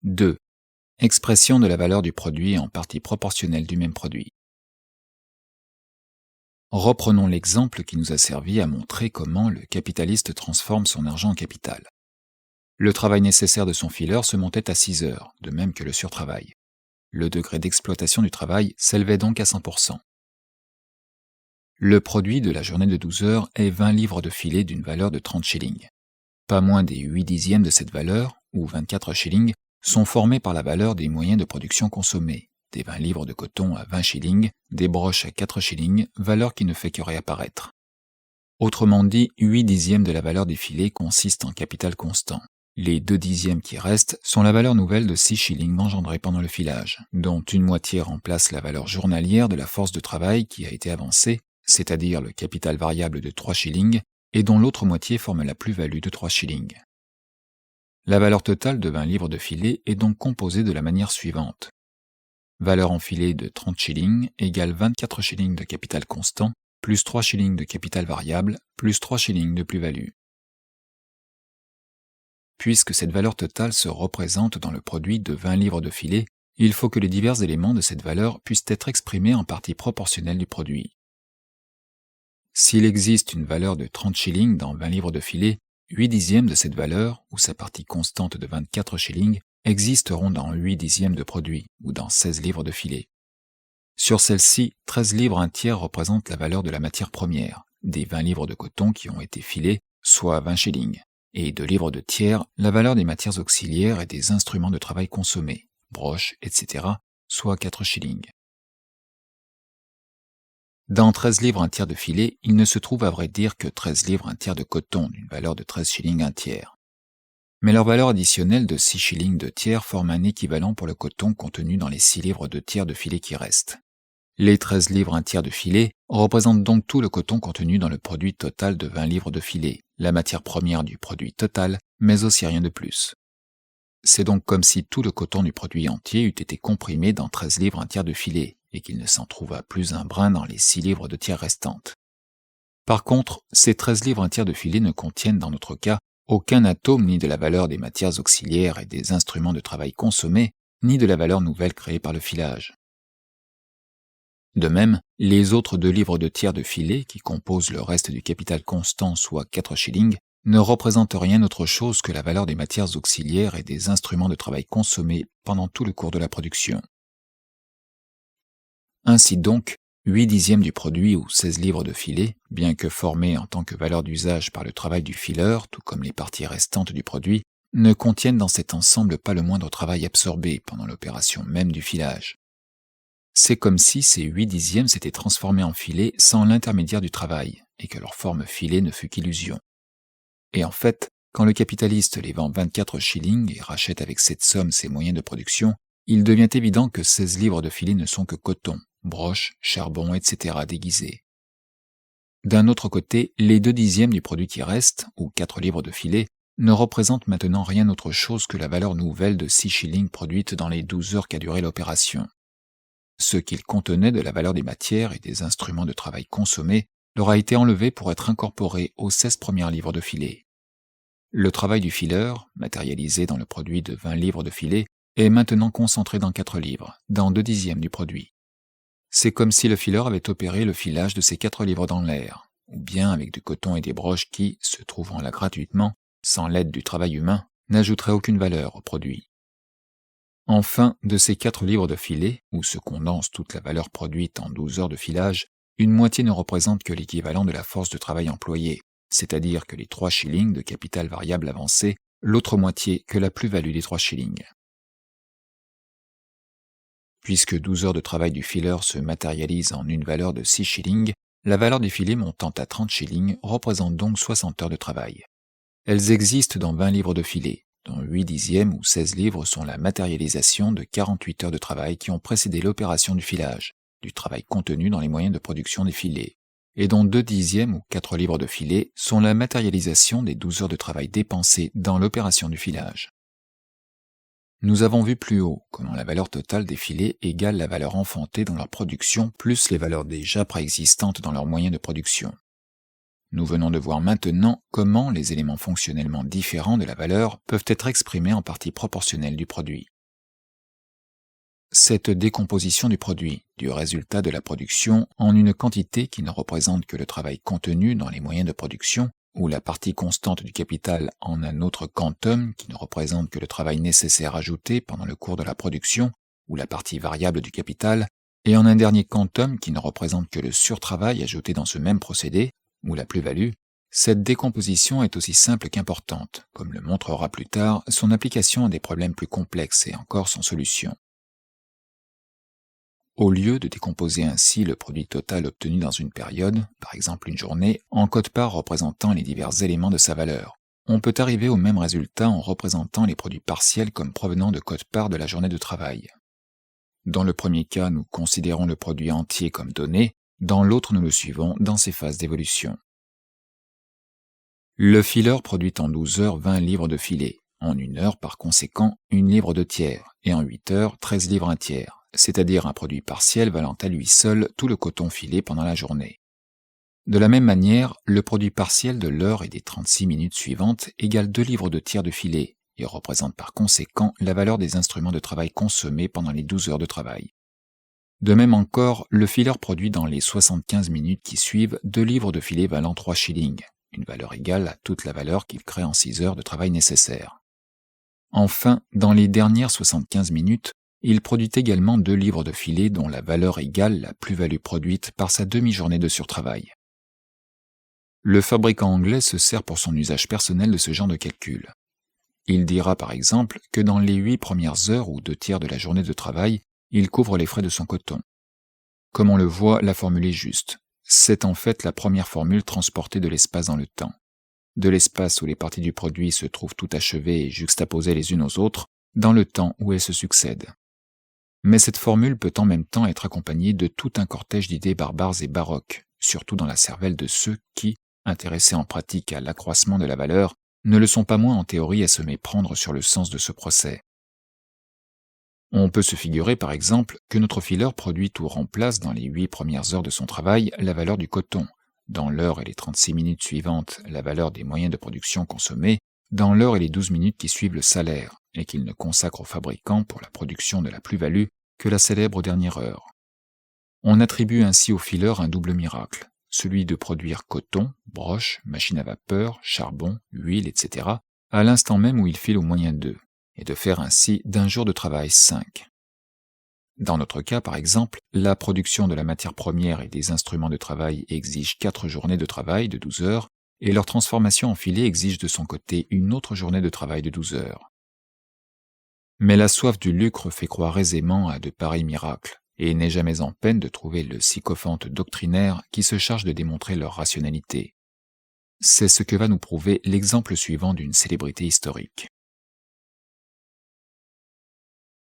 2. Expression de la valeur du produit en partie proportionnelle du même produit. Reprenons l'exemple qui nous a servi à montrer comment le capitaliste transforme son argent en capital. Le travail nécessaire de son fileur se montait à 6 heures, de même que le surtravail. Le degré d'exploitation du travail s'élevait donc à 100%. Le produit de la journée de 12 heures est 20 livres de filet d'une valeur de 30 shillings. Pas moins des 8 dixièmes de cette valeur, ou 24 shillings, sont formés par la valeur des moyens de production consommés, des 20 livres de coton à 20 shillings, des broches à 4 shillings, valeur qui ne fait que réapparaître. Autrement dit, 8 dixièmes de la valeur des filets consistent en capital constant. Les 2 dixièmes qui restent sont la valeur nouvelle de 6 shillings engendrée pendant le filage, dont une moitié remplace la valeur journalière de la force de travail qui a été avancée, c'est-à-dire le capital variable de 3 shillings, et dont l'autre moitié forme la plus-value de 3 shillings. La valeur totale de 20 livres de filet est donc composée de la manière suivante. Valeur en filet de 30 shillings égale 24 shillings de capital constant, plus 3 shillings de capital variable, plus 3 shillings de plus-value. Puisque cette valeur totale se représente dans le produit de 20 livres de filet, il faut que les divers éléments de cette valeur puissent être exprimés en partie proportionnelle du produit. S'il existe une valeur de 30 shillings dans 20 livres de filet, 8 dixièmes de cette valeur, ou sa partie constante de 24 shillings, existeront dans 8 dixièmes de produit, ou dans 16 livres de filet. Sur celle-ci, 13 livres un tiers représentent la valeur de la matière première, des 20 livres de coton qui ont été filés, soit 20 shillings, et 2 livres de tiers, la valeur des matières auxiliaires et des instruments de travail consommés, broches, etc., soit 4 shillings. Dans 13 livres un tiers de filet, il ne se trouve à vrai dire que 13 livres un tiers de coton d'une valeur de 13 shillings un tiers. Mais leur valeur additionnelle de 6 shillings de tiers forme un équivalent pour le coton contenu dans les 6 livres de tiers de filet qui restent. Les 13 livres un tiers de filet représentent donc tout le coton contenu dans le produit total de 20 livres de filet, la matière première du produit total, mais aussi rien de plus. C'est donc comme si tout le coton du produit entier eût été comprimé dans 13 livres un tiers de filet, et qu'il ne s'en trouva plus un brin dans les 6 livres de tiers restantes. Par contre, ces 13 livres un tiers de filet ne contiennent dans notre cas aucun atome ni de la valeur des matières auxiliaires et des instruments de travail consommés, ni de la valeur nouvelle créée par le filage. De même, les autres 2 livres de tiers de filet, qui composent le reste du capital constant, soit 4 shillings, ne représentent rien autre chose que la valeur des matières auxiliaires et des instruments de travail consommés pendant tout le cours de la production. Ainsi donc, 8 dixièmes du produit ou 16 livres de filet, bien que formés en tant que valeur d'usage par le travail du fileur, tout comme les parties restantes du produit, ne contiennent dans cet ensemble pas le moindre travail absorbé pendant l'opération même du filage. C'est comme si ces 8 dixièmes s'étaient transformés en filet sans l'intermédiaire du travail, et que leur forme filet ne fut qu'illusion. Et en fait, quand le capitaliste les vend 24 shillings et rachète avec cette somme ses moyens de production, il devient évident que 16 livres de filet ne sont que coton, broches, charbon, etc. déguisés. D'un autre côté, les 2 dixièmes du produit qui reste, ou 4 livres de filet, ne représentent maintenant rien autre chose que la valeur nouvelle de 6 shillings produite dans les 12 heures qu'a duré l'opération. Ce qu'ils contenaient de la valeur des matières et des instruments de travail consommés leur a été enlevé pour être incorporé aux 16 premiers livres de filet. Le travail du fileur, matérialisé dans le produit de 20 livres de filet, est maintenant concentré dans 4 livres, dans 2 dixièmes du produit. C'est comme si le fileur avait opéré le filage de ces 4 livres dans l'air, ou bien avec du coton et des broches qui, se trouvant là gratuitement, sans l'aide du travail humain, n'ajouteraient aucune valeur au produit. Enfin, de ces 4 livres de filet, où se condense toute la valeur produite en 12 heures de filage, une moitié ne représente que l'équivalent de la force de travail employée, c'est-à-dire que les 3 shillings de capital variable avancé, l'autre moitié que la plus-value des 3 shillings. Puisque 12 heures de travail du fileur se matérialise en une valeur de 6 shillings, la valeur des filets montant à 30 shillings représente donc 60 heures de travail. Elles existent dans 20 livres de filet, dont 8 dixièmes ou 16 livres sont la matérialisation de 48 heures de travail qui ont précédé l'opération du filage, du travail contenu dans les moyens de production des filets, et dont 2 dixièmes ou 4 livres de filet sont la matérialisation des 12 heures de travail dépensées dans l'opération du filage. Nous avons vu plus haut comment la valeur totale des filets égale la valeur enfantée dans leur production plus les valeurs déjà préexistantes dans leurs moyens de production. Nous venons de voir maintenant comment les éléments fonctionnellement différents de la valeur peuvent être exprimés en partie proportionnelle du produit. Cette décomposition du produit, du résultat de la production, en une quantité qui ne représente que le travail contenu dans les moyens de production, ou la partie constante du capital en un autre quantum qui ne représente que le travail nécessaire ajouté pendant le cours de la production, ou la partie variable du capital, et en un dernier quantum qui ne représente que le surtravail ajouté dans ce même procédé, ou la plus-value, cette décomposition est aussi simple qu'importante, comme le montrera plus tard son application à des problèmes plus complexes et encore sans solution. Au lieu de décomposer ainsi le produit total obtenu dans une période, par exemple une journée, en quote-parts représentant les divers éléments de sa valeur, on peut arriver au même résultat en représentant les produits partiels comme provenant de quote-parts de la journée de travail. Dans le premier cas, nous considérons le produit entier comme donné, dans l'autre nous le suivons dans ses phases d'évolution. Le fileur produit en 12 heures 20 livres de filet, en 1 heure par conséquent 1 livre 2 tiers, et en 8 heures 13 livres 1 tiers. C'est-à-dire un produit partiel valant à lui seul tout le coton filé pendant la journée. De la même manière, le produit partiel de l'heure et des 36 minutes suivantes égale 2 livres 2 tiers de filet, et représente par conséquent la valeur des instruments de travail consommés pendant les 12 heures de travail. De même encore, le fileur produit dans les 75 minutes qui suivent 2 livres de filet valant 3 shillings, une valeur égale à toute la valeur qu'il crée en 6 heures de travail nécessaires. Enfin, dans les dernières 75 minutes, il produit également 2 livres de filet dont la valeur égale la plus-value produite par sa demi-journée de surtravail. Le fabricant anglais se sert pour son usage personnel de ce genre de calcul. Il dira par exemple que dans les 8 premières heures ou 2 tiers de la journée de travail, il couvre les frais de son coton. Comme on le voit, la formule est juste. C'est en fait la première formule transportée de l'espace dans le temps. De l'espace où les parties du produit se trouvent tout achevées et juxtaposées les unes aux autres, dans le temps où elles se succèdent. Mais cette formule peut en même temps être accompagnée de tout un cortège d'idées barbares et baroques, surtout dans la cervelle de ceux qui, intéressés en pratique à l'accroissement de la valeur, ne le sont pas moins en théorie à se méprendre sur le sens de ce procès. On peut se figurer par exemple que notre fileur produit ou remplace dans les 8 premières heures de son travail la valeur du coton, dans l'heure et les 36 minutes suivantes la valeur des moyens de production consommés, dans l'heure et les 12 minutes qui suivent le salaire, et qu'il ne consacre au fabricant pour la production de la plus-value que la célèbre dernière heure. On attribue ainsi au fileur un double miracle, celui de produire coton, broche, machine à vapeur, charbon, huile, etc., à l'instant même où il file au moyen d'eux, et de faire ainsi d'un jour de travail 5. Dans notre cas, par exemple, la production de la matière première et des instruments de travail exige 4 journées de travail de 12 heures, et leur transformation en filet exige de son côté une autre journée de travail de 12 heures. Mais la soif du lucre fait croire aisément à de pareils miracles, et n'est jamais en peine de trouver le sycophante doctrinaire qui se charge de démontrer leur rationalité. C'est ce que va nous prouver l'exemple suivant d'une célébrité historique.